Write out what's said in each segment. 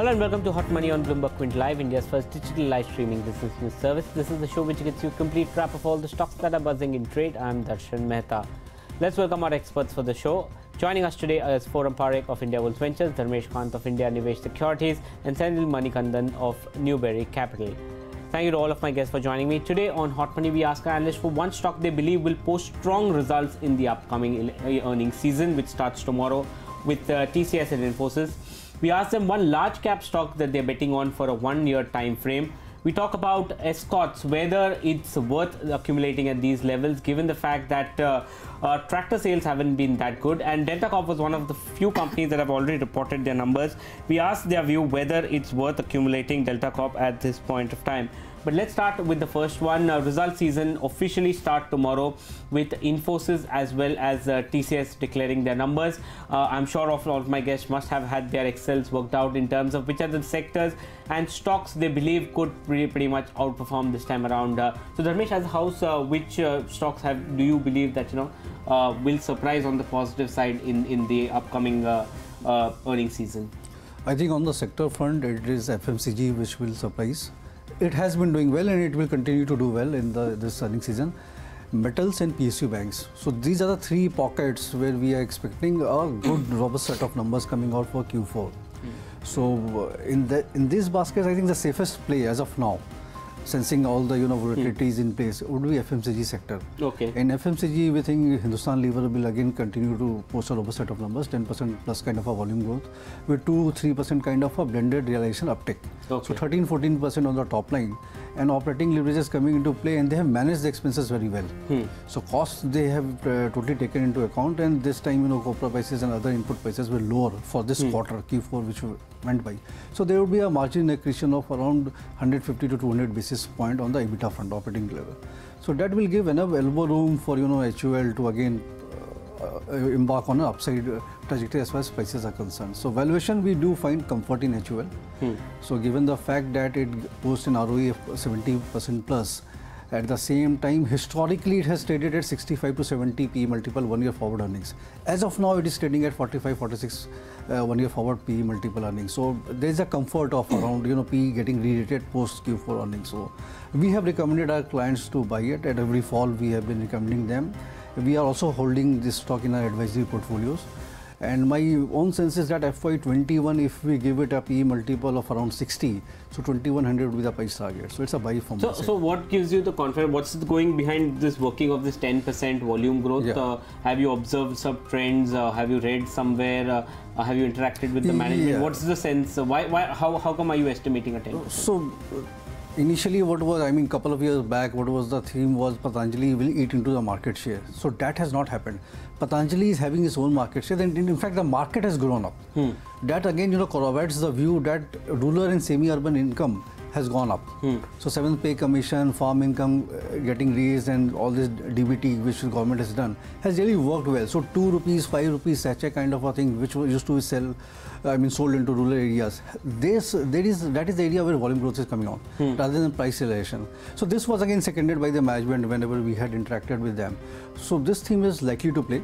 Hello and welcome to Hot Money on Bloomberg Quint Live, India's first digital live streaming business news service. This is the show which gets you a complete wrap of all the stocks that are buzzing in trade. I'm Darshan Mehta. Let's welcome our experts for the show. Joining us today is Foram Parekh of Indiabulls Ventures, Dharmesh Kant of IndiaNivesh Securities, and Senthil Manikandan of Newberry Capital. Thank you to all of my guests for joining me. Today on Hot Money, we ask our analysts for one stock they believe will post strong results in the upcoming earnings season, which starts tomorrow with TCS and Infosys. We ask them one large cap stock that they're betting on for a 1 year time frame. We talk about Escorts, whether it's worth accumulating at these levels given the fact that tractor sales haven't been that good, and Delta Corp was one of the few companies that have already reported their numbers. We asked their view whether it's worth accumulating Delta Corp at this point of time. But let's start with the first one. Result season officially start tomorrow with Infosys as well as TCS declaring their numbers. I'm sure all of my guests must have had their Excels worked out in terms of which are the sectors and stocks they believe could pretty much outperform this time around. So Dharmesh, as a house, which stocks do you believe that will surprise on the positive side in the upcoming earnings season? I think on the sector front, it is FMCG which will surprise. It has been doing well and it will continue to do well in this earnings season. Metals and PSU banks. So these are the three pockets where we are expecting a good robust set of numbers coming out for Q4. So in these baskets, I think the safest play as of now, sensing all the volatilities in place, would be FMCG sector. Okay. In FMCG, we think Hindustan Lever will again continue to post a robust set of numbers, 10% plus kind of a volume growth, with 2-3% kind of a blended realization uptick. Okay. So 13-14% on the top line, and operating leverage is coming into play, and they have managed the expenses very well. So costs they have totally taken into account, and this time copra prices and other input prices were lower for this quarter Q4, which went by. So there will be a margin accretion of around 150 to 200 basis point on the EBITDA front, operating level. So that will give enough elbow room for HUL to again embark on an upside trajectory as far as prices are concerned. So valuation, we do find comfort in HUL. So given the fact that it posts an ROE of 70% plus, at the same time, historically, it has traded at 65 to 70 PE multiple 1 year forward earnings. As of now, it is trading at 45, 46 1 year forward PE multiple earnings. So there is a comfort of around PE getting re-rated post Q4 earnings. So we have recommended our clients to buy it. At every fall, we have been recommending them. We are also holding this stock in our advisory portfolios. And my own sense is that FY21, if we give it a PE multiple of around 60, so 2100 will be the price target. So it's a buy from So what gives you the confidence? What's going behind this working of this 10% volume growth? Yeah. Have you observed some trends? Have you read somewhere? Have you interacted with the management? Yeah. What's the sense? How come are you estimating a 10%? So initially, what was, couple of years back, what was the theme was Patanjali will eat into the market share. So that has not happened. Patanjali is having its own market share, and in fact, the market has grown up. That again, corroborates the view that rural and semi-urban income has gone up. So 7th pay commission, farm income getting raised, and all this DBT which the government has done has really worked well. So 2 rupees, 5 rupees sachet kind of a thing which used to sell, sold into rural areas. That is the area where volume growth is coming on rather than price realization. So this was again seconded by the management whenever we had interacted with them. So this theme is likely to play.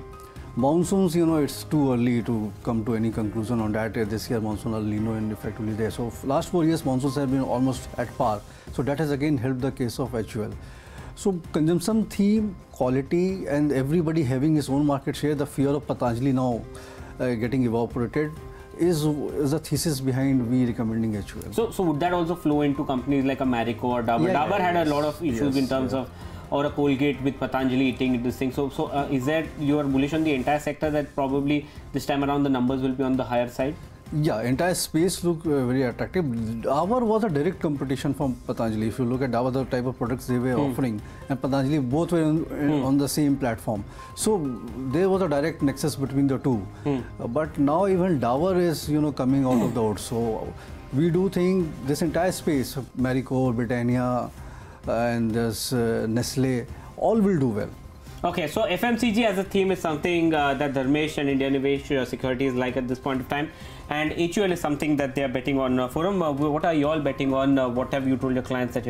Monsoons, it's too early to come to any conclusion on that. This year, monsoon El Nino and effectively there. So last 4 years, monsoons have been almost at par. So that has again helped the case of HUL. So consumption theme, quality, and everybody having his own market share, the fear of Patanjali now getting evaporated is a thesis behind we recommending HUL. So would that also flow into companies like a Marico or Dabur? Yeah, Dabur had a lot of issues in terms of, or a Colgate with Patanjali eating this thing. So is that you are bullish on the entire sector that probably this time around the numbers will be on the higher side? Yeah, entire space look very attractive. Dabur was a direct competition from Patanjali. If you look at Dabur, the type of products they were offering, and Patanjali, both were on the same platform. So there was a direct nexus between the two. But now even Dabur is coming out of the wood. So we do think this entire space, Marico, Britannia, and there's Nestle, all will do well. Okay, so FMCG as a theme is something that Dharmesh and IndiaNivesh Securities like at this point of time. and HUL is something that they are betting on. Foram, what are you all betting on? What have you told your clients that,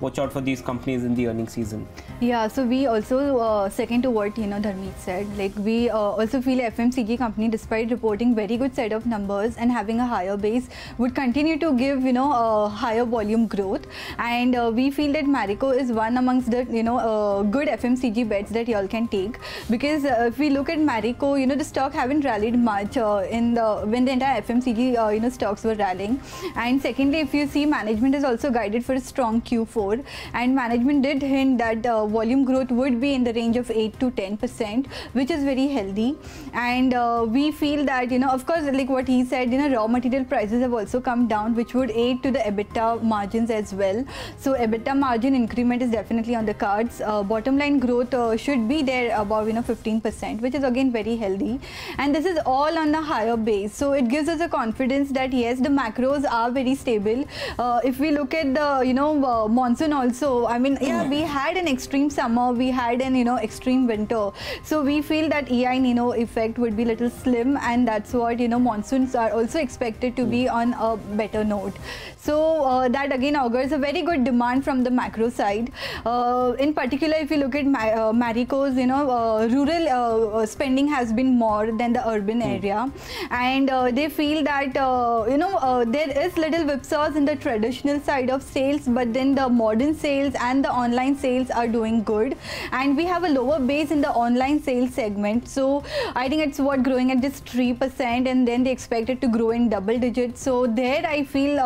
watch out for these companies in the earnings season? Yeah, so we also second to what Dharmesh said, like we also feel FMCG company, despite reporting very good set of numbers and having a higher base, would continue to give higher volume growth, and we feel that Marico is one amongst the good FMCG bets that y'all can take, because if we look at Marico, the stock haven't rallied much when the entire FMCG stocks were rallying. And secondly, if you see, management is also guided for a strong Q4, and management did hint that volume growth would be in the range of 8 to 10%, which is very healthy. And we feel that of course, like what he said, raw material prices have also come down, which would aid to the EBITDA margins as well. So EBITDA margin increment is definitely on the cards. Bottom line growth should be there above 15%, which is again very healthy, and this is all on a higher base. So it gives us a confidence that yes, the macros are very stable. If we look at the monsoon also, I mean, yeah, we had an extreme summer, we had an extreme winter, so we feel that El Nino effect would be little slim, and that's what monsoons are also expected to be on a better note. So that again augurs a very good demand from the macro side. In particular, if you look at Marico's, rural spending has been more than the urban area, and they feel that there is little whipsaws in the traditional side of sales, but then the modern sales and the online sales are doing good, and we have a lower base in the online sales segment. So I think it's growing at just 3%, and then they expect it to grow in double digits. So there I feel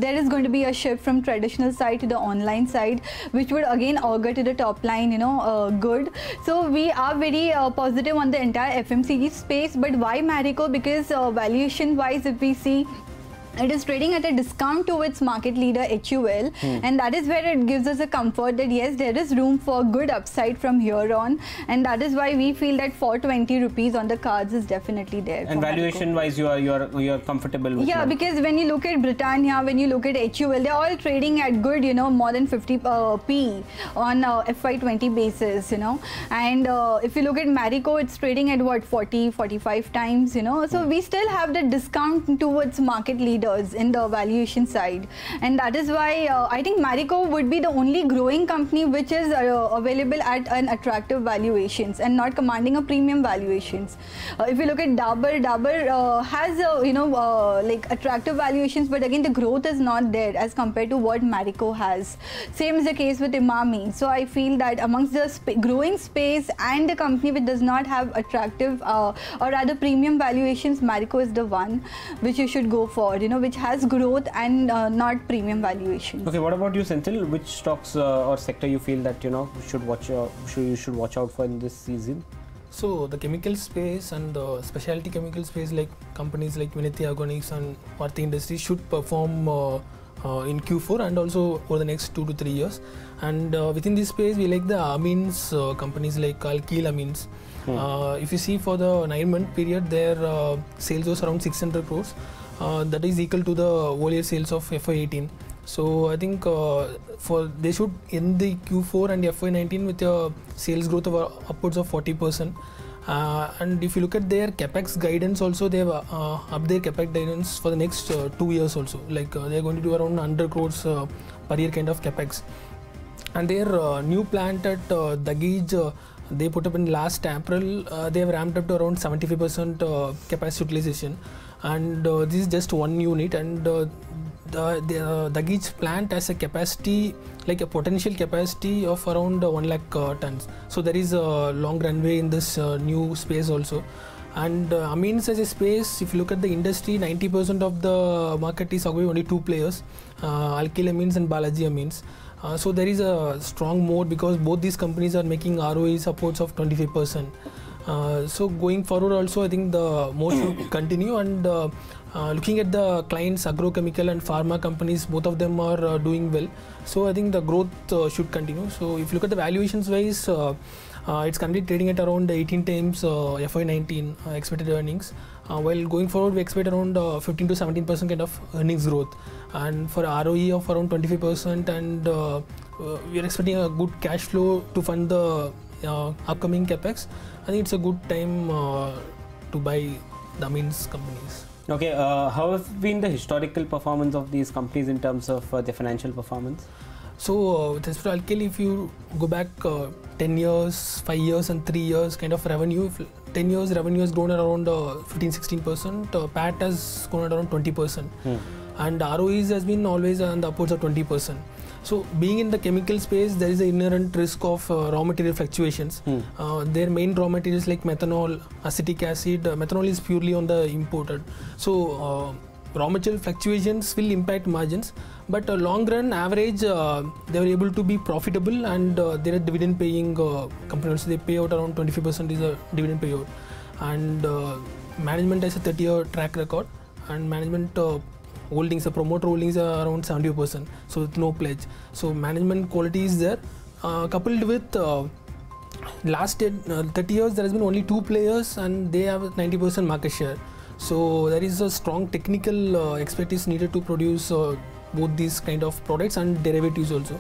there is going to be a shift from traditional side to the online side, which would again augur to the top line good. So we are very positive on the entire FMCG space. But why Marico? Because valuation wise, if we see, it is trading at a discount to its market leader HUL, and that is where it gives us a comfort that yes, there is room for good upside from here on, and that is why we feel that 420 rupees on the cards is definitely there. And valuation wise, you are comfortable with? Yeah, because when you look at Britannia, when you look at HUL, they are all trading at good more than 50 P on FY20 basis, and if you look at Marico, it's trading at what, 40-45 times, so we still have the discount towards market leader in the valuation side, and that is why I think Marico would be the only growing company which is available at an attractive valuations and not commanding a premium valuations. If you look at Dabur has like attractive valuations, but again the growth is not there as compared to what Marico has. Same is the case with Imami. So I feel that amongst the growing space and the company which does not have attractive or rather premium valuations, Marico is the one which you should go for, which has growth and not premium valuation. Okay, what about you, Senthil? Which stocks or sector you feel that you should watch out for in this season? So the chemical space and the specialty chemical space, like companies like Vinati Organics and Bharti Industries, should perform in Q4 and also over the next 2 to 3 years. And within this space, we like the amines companies like Alkyl Amines. If you see for the 9-month period, their sales was around 600 crores. That is equal to the whole year sales of FY18. So I think they should end the Q4 and FY19 with a sales growth of upwards of 40%. And if you look at their capex guidance also, they have upped their capex guidance for the next 2 years also. Like they are going to do around 100 crores per year kind of capex. And their new plant at Dahej, they put up in last April. They have ramped up to around 75% capacity utilization. And this is just one unit, and the Dahej plant has a capacity, like a potential capacity of around 1 lakh tons. So there is a long runway in this new space also. And amines as a space, if you look at the industry, 90% of the market is only 2 players, Alkyl Amines and Balaji Amines. So there is a strong moat because both these companies are making ROEs upwards of 25%. So going forward also, I think the moat should continue, and looking at the clients, agrochemical and pharma companies, both of them are doing well. So I think the growth should continue. So if you look at the valuations wise, it's currently trading at around 18 times FY19 expected earnings. While going forward, we expect around 15 to 17% kind of earnings growth, and for ROE of around 25%, and we are expecting a good cash flow to fund the upcoming capex. I think it's a good time to buy the amines companies. Okay, how have been the historical performance of these companies in terms of their financial performance? So with respect to Alkali, if you go back 10 years, 5 years and 3 years kind of revenue, 10 years revenue has grown around 15-16%, PAT has grown around 20%, and ROEs has been always on the upwards of 20%. So being in the chemical space, there is an inherent risk of raw material fluctuations. Their main raw materials like methanol, acetic acid, methanol is purely on the imported. So raw material fluctuations will impact margins, but long run average they were able to be profitable, and they are dividend paying companies. So they pay out around 25% is a dividend payout, and management has a 30-year track record, and management holdings, the promoter holdings are around 70%, so with no pledge. So management quality is there, coupled with last 30 years there has been only 2 players and they have 90% market share. So there is a strong technical expertise needed to produce both these kind of products and derivatives also.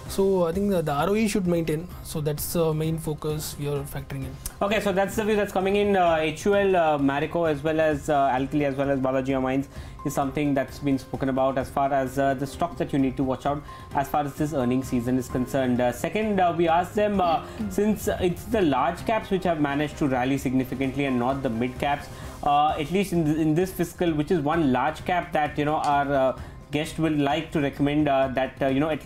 So I think the ROE should maintain. So that's the main focus we are factoring in. Okay, so that's the view that's coming in. HUL, Marico, as well as Alkali, as well as Balaji Amines is something that's been spoken about as far as the stocks that you need to watch out as far as this earnings season is concerned. Second, we asked them since it's the large caps which have managed to rally significantly and not the mid caps, at least in this fiscal, which is one large cap that our guest will like to recommend that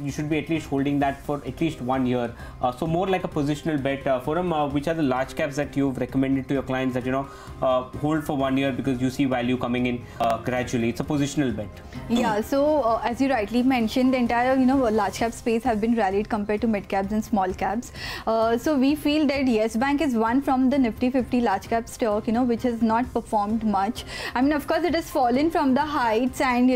you should be at least holding that for at least 1 year. So more like a positional bet. Foram, which are the large caps that you've recommended to your clients that hold for 1 year because you see value coming in gradually? It's a positional bet. Yeah. So as you rightly mentioned, the entire large cap space have been rallied compared to mid caps and small caps. So we feel that Yes Bank is one from the Nifty 50 large cap stock which has not performed much. I mean, of course, it has fallen from the heights, and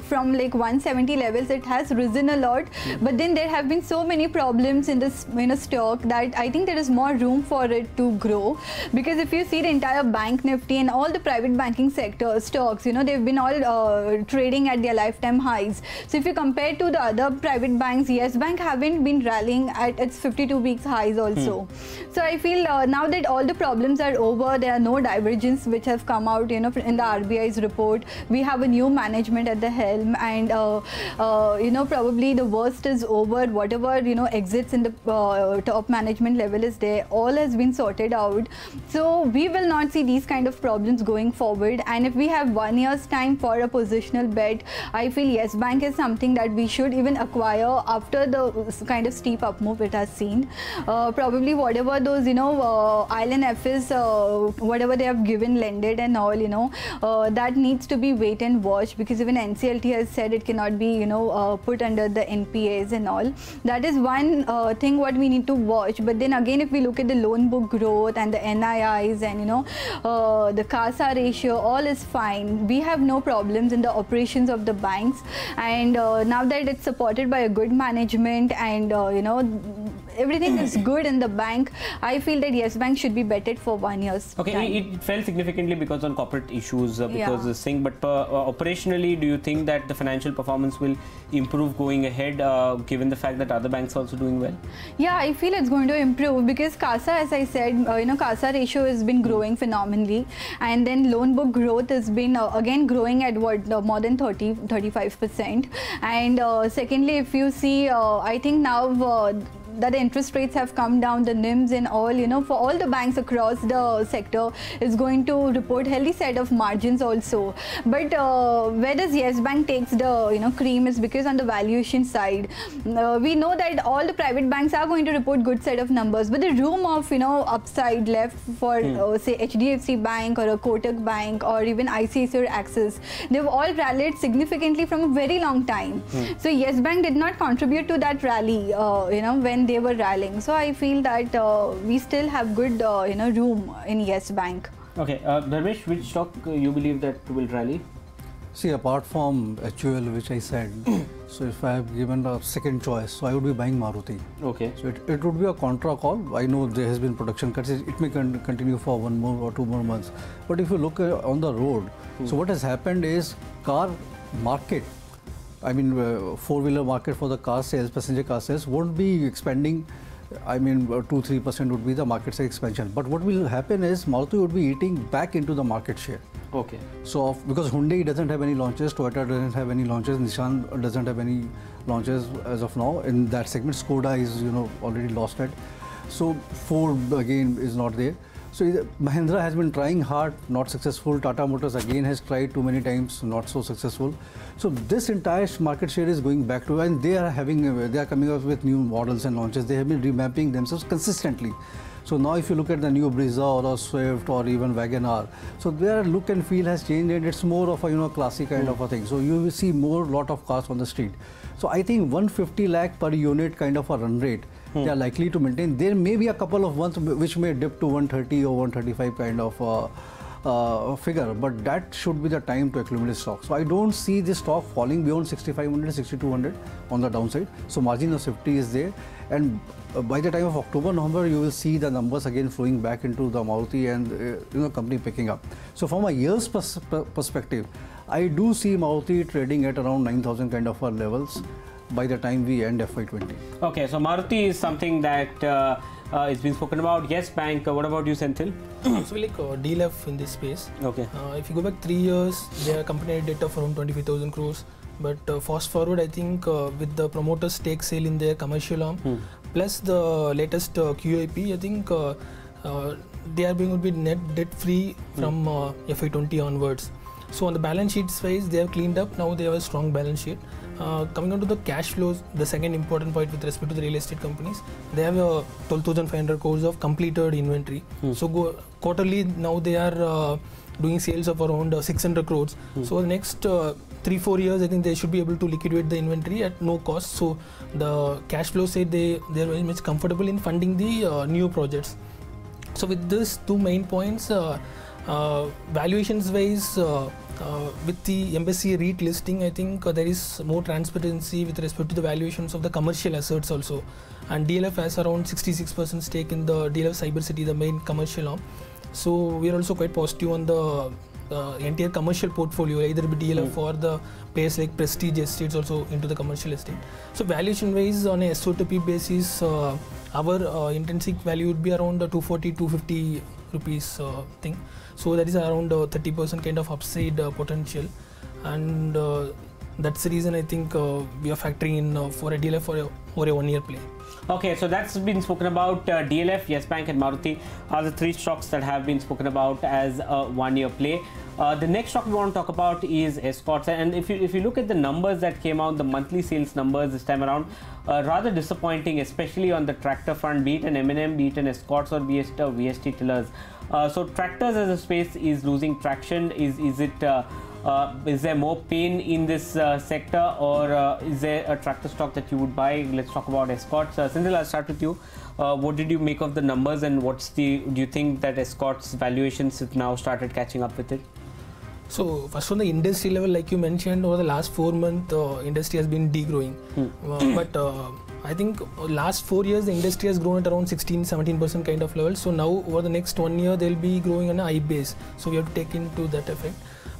from like 170 levels it has risen a lot, but then there have been so many problems in this stock that I think there is more room for it to grow, because if you see the entire bank Nifty and all the private banking sector stocks, they've been all trading at their lifetime highs. So if you compare to the other private banks, Yes Bank haven't been rallying at its 52 weeks highs also. So I feel now that all the problems are over, there are no divergence which have come out in the RBI's report. We have a new management at the helm, and probably the worst is over. Whatever exits in the top management level is there, all has been sorted out. So we will not see these kind of problems going forward, and if we have 1 year's time for a positional bet, I feel Yes Bank is something that we should even acquire after the kind of steep up move it has seen. Probably whatever those ILNFs, whatever they have given lended and all, that needs to be wait and watch, because even NCLT has said it cannot be put under the NPAs and all. That is one thing what we need to watch. But then again, if we look at the loan book growth and the NIIs and the CASA ratio, all is fine. We have no problems in the operations of the banks, and now that it's supported by a good management and everything is good in the bank, I feel that Yes Bank should be betted for 1 year's Okay, time. it fell significantly because on corporate issues, because this thing, but operationally, do you think that the financial performance will improve going ahead, given the fact that other banks are also doing well? Yeah, I feel it's going to improve, because CASA, as I said, CASA ratio has been growing phenomenally, and then loan book growth has been again growing at more than 35%. And secondly, if you see, I think now that the interest rates have come down, the NIMs and all, for all the banks across the sector is going to report healthy set of margins also. But where does Yes Bank takes the cream is because on the valuation side, we know that all the private banks are going to report good set of numbers, but the room of upside left for say HDFC Bank or a Kotak Bank or even ICICI or Axis, they've all rallied significantly from a very long time. So Yes Bank did not contribute to that rally when they were rallying. So I feel that we still have good room in Yes Bank. Okay, Dharmesh, which stock you believe that will rally? See, apart from HUL, which I said, so if I have given a second choice, so I would be buying Maruti. Okay. So it would be a contra call. I know there has been production cuts. It may continue for 1 more or 2 more months. But if you look on the road, so what has happened is car market, I mean, four-wheeler market for the car sales, passenger car sales, won't be expanding. I mean, 2-3% would be the market share expansion. But what will happen is Maruti would be eating back into the market share. Okay. So because Hyundai doesn't have any launches, Toyota doesn't have any launches, Nissan doesn't have any launches as of now in that segment. Skoda is already lost it. So Ford again is not there. So Mahindra has been trying hard, not successful. Tata Motors again has tried too many times, not so successful. So this entire market share is going back to, and they are coming up with new models and launches. They have been remapping themselves consistently. So now if you look at the new Brezza or a Swift or even Wagon-R, so their look and feel has changed, and it's more of a classic kind of a thing. So you will see lot of cars on the street. So I think 150 lakh per unit kind of a run rate they are likely to maintain. There may be a couple of ones which may dip to 130 or 135 kind of figure, but that should be the time to accumulate stock. So I don't see this stock falling beyond 6,500, 6,200 on the downside. So margin of safety is there, and by the time of October, November, you will see the numbers again flowing back into the Maruti and company picking up. So from a year's perspective, I do see Maruti trading at around 9,000 kind of levels by the time we end FY20. Okay, so Maruti is something that is being spoken about. Yes Bank, what about you, Senthil? So like DLF in this space. Okay. If you go back 3 years, their company had debt of around 25,000 crores. But fast forward, I think with the promoter stake sale in their commercial arm, plus the latest QIP, I think they are going to be net debt free from FY20 onwards. So on the balance sheet wise, they have cleaned up. Now they have a strong balance sheet. Coming on to the cash flows, the second important point with respect to the real estate companies, they have 12,500 crores of completed inventory. So quarterly now they are doing sales of around 600 crores. So the next 3-4 years, I think they should be able to liquidate the inventory at no cost. So the cash flow side, they are very much comfortable in funding the new projects. So with these two main points, valuations wise, with the embassy REIT listing, I think there is more transparency with respect to the valuations of the commercial assets also. And DLF has around 66% stake in the DLF Cyber City, the main commercial arm. So we are also quite positive on the entire commercial portfolio, either be DLF or the players like Prestige Estates also into the commercial estate. So valuation wise, on a SO2P basis, our intrinsic value would be around 240-250 rupees thing. So that is around 30% kind of upside potential, and that's the reason I think we are factoring in for a DLF for a 1 year play. Okay, so that's been spoken about. DLF, Yes Bank and Maruti are the three stocks that have been spoken about as a 1 year play. The next stock we want to talk about is Escorts, and if you look at the numbers that came out, the monthly sales numbers this time around, rather disappointing, especially on the tractor front, be it an M&M, be it an Escorts or be it VST tillers. So tractors as a space is losing traction. Is there more pain in this sector, or is there a tractor stock that you would buy? Let's talk about Escorts. Senthil, I'll start with you. What did you make of the numbers, and do you think that Escorts valuations have now started catching up with it? So first on the industry level, like you mentioned, over the last 4 months, industry has been degrowing. But I think last 4 years, the industry has grown at around 16-17% kind of level. So now over the next 1 year, they'll be growing on a high base. So we have to take into that effect.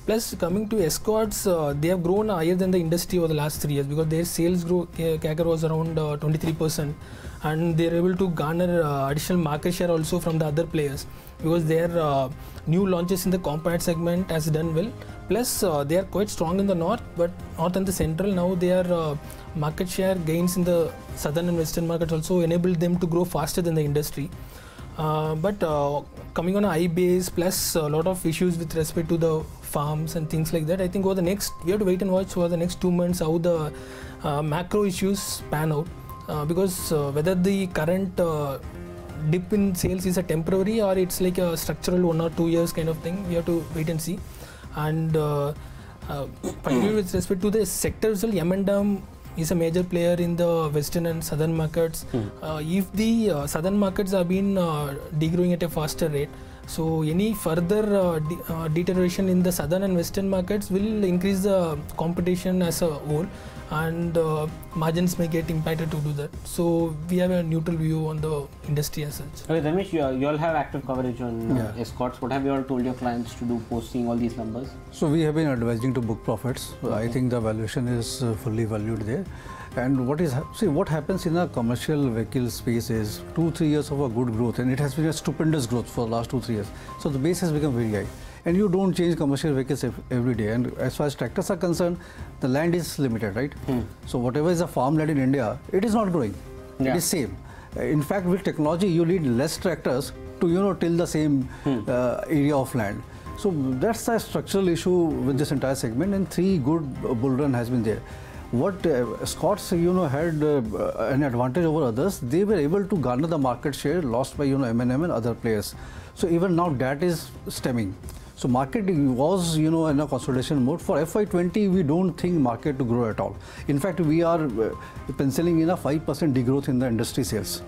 Plus coming to Escorts, they have grown higher than the industry over the last 3 years, because their sales growth CAGR was around 23%, and they are able to garner additional market share also from the other players, because their new launches in the compact segment has done well. Plus they are quite strong in the north, but north and the central, now their market share gains in the southern and western markets also enabled them to grow faster than the industry. But coming on a high base, plus a lot of issues with respect to the farms and things like that, I think over the next, we have to wait and watch over the next 2 months how the macro issues pan out, because whether the current dip in sales is a temporary or it's like a structural 1 or 2 years kind of thing, we have to wait and see. And particularly with respect to the sector result, M&M is a major player in the western and southern markets. If the southern markets have been degrowing at a faster rate, so any further deterioration in the southern and western markets will increase the competition as a whole, and margins may get impacted to do that. So we have a neutral view on the industry as such. Okay, Dharmesh, you all have active coverage on Escorts. What have you all told your clients to do post seeing all these numbers? So we have been advising to book profits. I think the valuation is fully valued there. And what happens in a commercial vehicle space is 2-3 years of a good growth, and it has been a stupendous growth for the last 2-3 years. So the base has become very high. and you don't change commercial vehicles every day. And as far as tractors are concerned, the land is limited, right? So whatever is a farmland in India, it is not growing. Yeah. It is same. In fact, with technology, you need less tractors to till the same area of land. So that's a structural issue with this entire segment, and 3 good bull run has been there. What Escorts had an advantage over others. They were able to garner the market share lost by M&M and other players. So even now that is stemming. So market was in a consolidation mode. For FY20 we don't think market to grow at all. In fact, we are penciling in a 5% degrowth in the industry sales.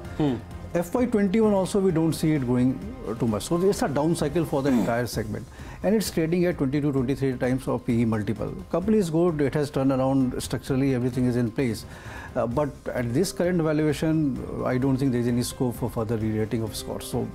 FY21 also we don't see it going too much. So it's a down cycle for the entire segment, and it's trading at 22-23 times of PE multiple. Company is good, it has turned around structurally, everything is in place. But at this current valuation, I don't think there is any scope for further re-rating of Escorts. So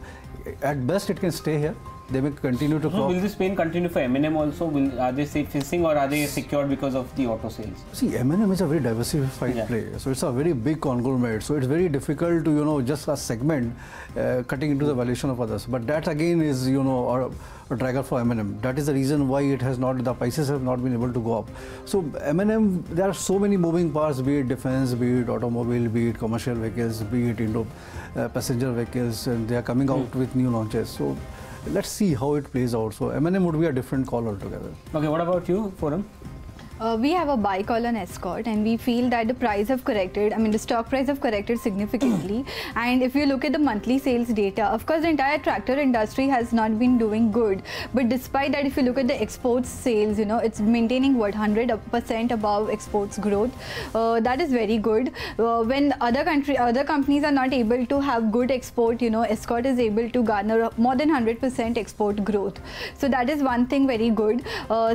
at best it can stay here. They may continue to will this pain continue for M&M also? Are they facing, or are they secured because of the auto sales? See, M&M is a very diversified play. So it's a very big conglomerate. So it's very difficult to, just a segment cutting into the valuation of others. But that again is, a dragger for M&M. That is the reason why it has not, the prices have not been able to go up. So M&M, there are so many moving parts, be it defense, be it automobile, be it commercial vehicles, be it passenger vehicles, and they are coming out with new launches. So let's see how it plays out. So M&M would be a different call altogether. Okay, what about you, Foram? We have a buy call on Escort, and we feel that the price have corrected. I mean, the stock price have corrected significantly. And if you look at the monthly sales data, of course, the entire tractor industry has not been doing good. But despite that, if you look at the exports sales, it's maintaining 100% above exports growth. That is very good. When other companies are not able to have good export, Escort is able to garner more than 100% export growth. So that is one thing very good.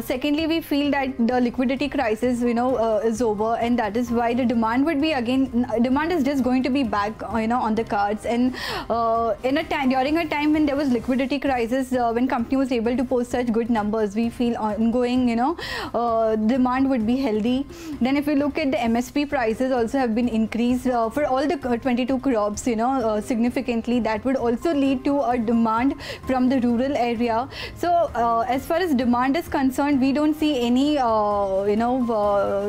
Secondly, we feel that the liquidity crisis is over, and that is why the demand would be demand is just going to be back on the cards. And during a time when there was liquidity crisis, when company was able to post such good numbers, we feel ongoing demand would be healthy. Then if you look at the MSP prices also have been increased for all the 22 crops significantly. That would also lead to a demand from the rural area. So as far as demand is concerned, we don't see any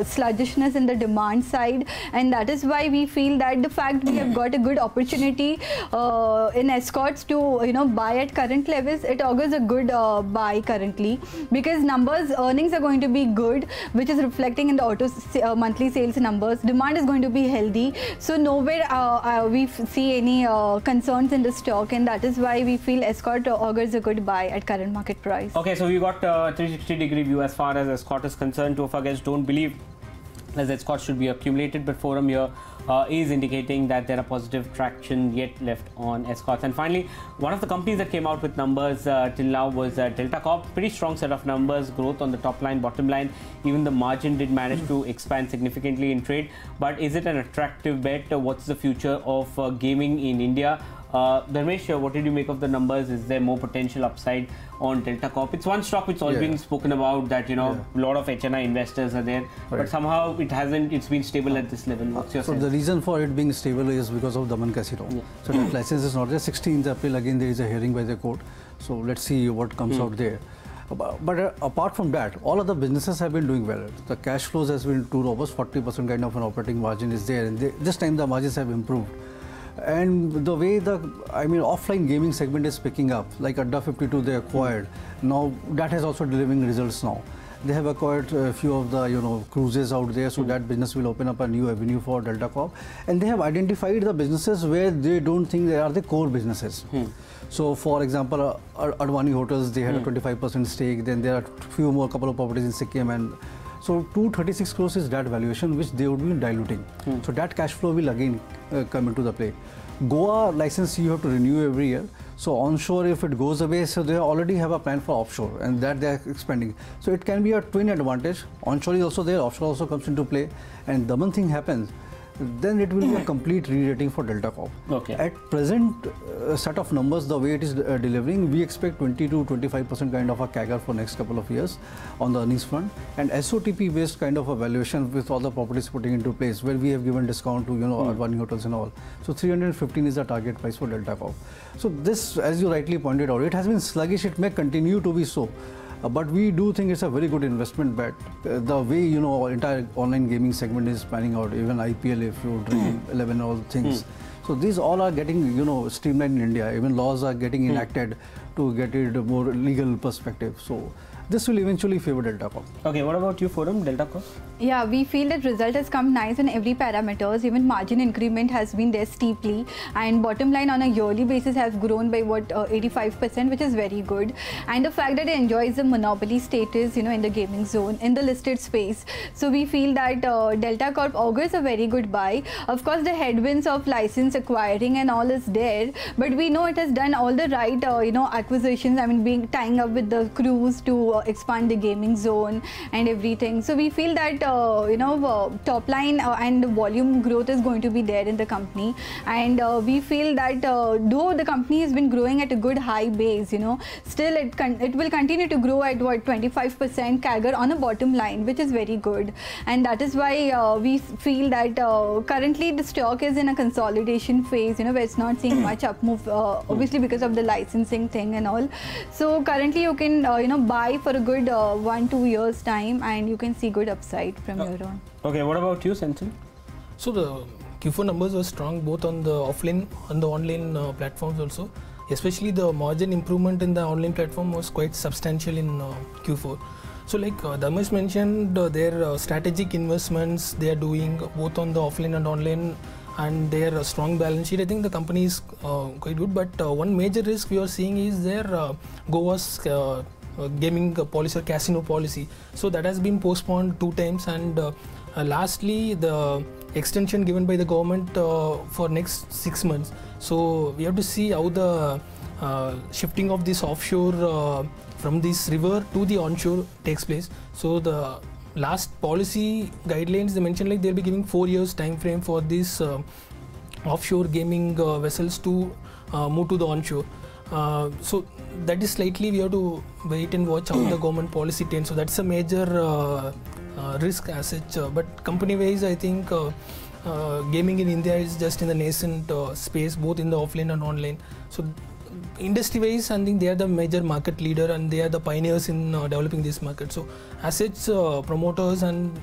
sluggishness in the demand side, and that is why we feel that the fact we have got a good opportunity in Escorts to buy at current levels, it augurs a good buy currently, because earnings are going to be good, which is reflecting in the auto monthly sales numbers. Demand is going to be healthy, so nowhere we see any concerns in the stock, and that is why we feel Escort augurs a good buy at current market price. Okay, so we got 360-degree view as far as Escort is concerned. Two of our guests don't believe that Escort should be accumulated, but Foram here is indicating that there are positive traction yet left on Escorts. And finally, one of the companies that came out with numbers till now was Delta Corp. Pretty strong set of numbers, growth on the top line, bottom line. Even the margin did manage to expand significantly in trade. But is it an attractive bet? What's the future of gaming in India? Dharmesh, what did you make of the numbers? Is there more potential upside on Delta Corp? It's one stock which is all being spoken about, that a lot of HNI investors are there, but somehow it hasn't. It's been stable at this level. What's your sense? The reason for it being stable is because of Daman Casino. So that license is not there. 16th April again there is a hearing by the court. So let's see what comes out there. But apart from that, all other businesses have been doing well. The cash flows has been too robust. 40% kind of an operating margin is there, and this time the margins have improved. And the way offline gaming segment is picking up, like Adda 52 they acquired, now that has also delivering results now. They have acquired a few of the cruises out there, so that business will open up a new avenue for Delta Corp. And they have identified the businesses where they don't think they are the core businesses. So for example, Advani Hotels, they had a 25% stake, then there are couple of properties in Sikkim, and so 236 crores is that valuation which they would be diluting. So that cash flow will again come into the play. Goa license you have to renew every year. So onshore, if it goes away, so they already have a plan for offshore, and that they are expanding. So it can be a twin advantage. Onshore is also there, offshore also comes into play. And the one thing happens, then it will be a complete re-rating for Delta Corp. Okay. At present set of numbers, the way it is delivering, we expect 20 to 25% kind of a CAGR for next couple of years on the earnings front, and SOTP based kind of a valuation with all the properties putting into place, where we have given discount to Advani hotels and all. So 315 is the target price for Delta Corp. So this, as you rightly pointed out, it has been sluggish. It may continue to be so. But we do think it's a very good investment bet. The way entire online gaming segment is panning out, even IPL, if you Dream 11, all things. So these all are getting streamlined in India. Even laws are getting enacted to get it more legal perspective. So this will eventually favor Delta Corp. Okay, what about you, Foram, Delta Corp? Yeah, we feel that result has come nice on every parameters. Even margin increment has been there steeply, and bottom line on a yearly basis has grown by 85%, which is very good. And the fact that it enjoys a monopoly status, in the gaming zone, in the listed space. So we feel that Delta Corp augurs a very good buy. Of course, the headwinds of license acquiring and all is there, but we know it has done all the right, acquisitions. I mean, tying up with the crews to expand the gaming zone and everything. So we feel that top line and volume growth is going to be there in the company, and we feel that though the company has been growing at a good high base, still it will continue to grow at 25% CAGR on a bottom line, which is very good. And that is why we feel that currently the stock is in a consolidation phase, where it's not seeing much up move, obviously because of the licensing thing and all. So currently you can buy for a good 1-2 years time, and you can see good upside from here on. Okay, what about you, Senthil? So the Q4 numbers were strong both on the offline and the online platforms also. Especially the margin improvement in the online platform was quite substantial in Q4. So like Dharmesh mentioned, their strategic investments they are doing both on the offline and online, and their strong balance sheet. I think the company is quite good, but one major risk we are seeing is their Goa's gaming policy or casino policy. So that has been postponed 2 times, and lastly the extension given by the government for next 6 months. So we have to see how the shifting of this offshore from this river to the onshore takes place. So the last policy guidelines they mentioned like they'll be giving 4 years time frame for these offshore gaming vessels to move to the onshore. So that is slightly we have to wait and watch how the government policy turns. So that's a major risk as such. But company wise, I think gaming in India is just in the nascent space, both in the offline and online. So industry wise, I think they are the major market leader and they are the pioneers in developing this market. So as such, promoters and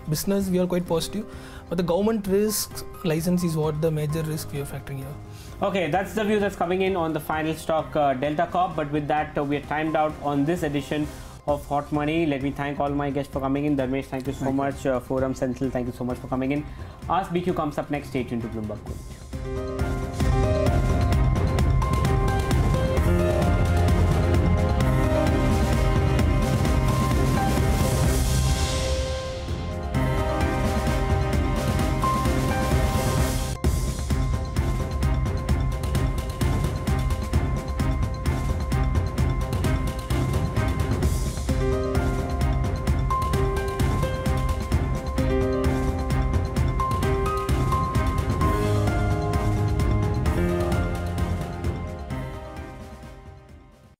business, we are quite positive. But the government risk license is what the major risk we are factoring here. Okay, that's the view that's coming in on the final stock Delta Corp. But with that, we are timed out on this edition of Hot Money. Let me thank all my guests for coming in. Dharmesh, thank you so much. Foram, Senthil, thank you so much for coming in. Ask BQ comes up next. Stay tuned to Bloomberg Quint.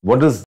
What is